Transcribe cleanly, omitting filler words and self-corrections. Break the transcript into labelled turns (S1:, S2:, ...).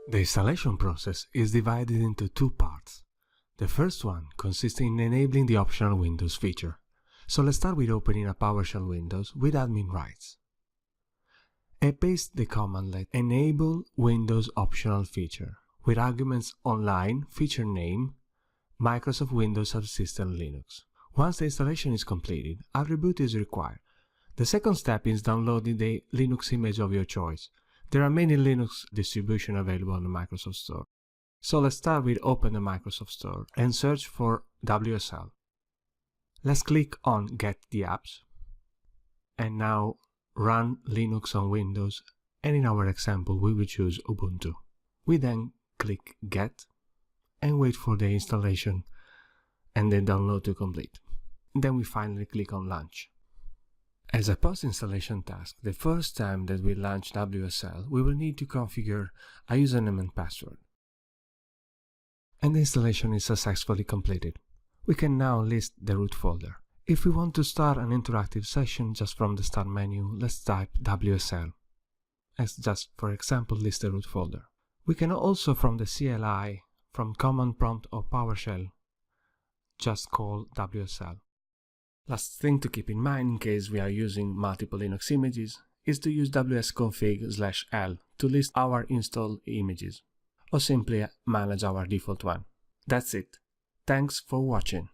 S1: The installation process is divided into two parts. The first one consists in enabling the optional Windows feature. So let's start with opening a PowerShell Windows with admin rights. I paste the command let enable Windows optional feature with arguments online, feature name, Microsoft Windows Subsystem Linux. Once the installation is completed, a reboot is required. The second step is downloading the Linux image of your choice. There are many Linux distributions available on the Microsoft Store. So let's start with open the Microsoft Store and search for WSL. Let's click on Get the Apps. And now run Linux on Windows, and in our example we will choose Ubuntu. We then click Get and wait for the installation and the download to complete. Then we finally click on Launch. As a post-installation task, the first time that we launch WSL, we will need to configure a username and password. And the installation is successfully completed. We can now list the root folder. If we want to start an interactive session just from the Start menu, let's type WSL. Let's just, for example, list the root folder. We can also, from the CLI, from Command Prompt or PowerShell, just call WSL. Last thing to keep in mind in case we are using multiple Linux images is to use wsconfig/l to list our installed images, or simply manage our default one. That's it. Thanks for watching.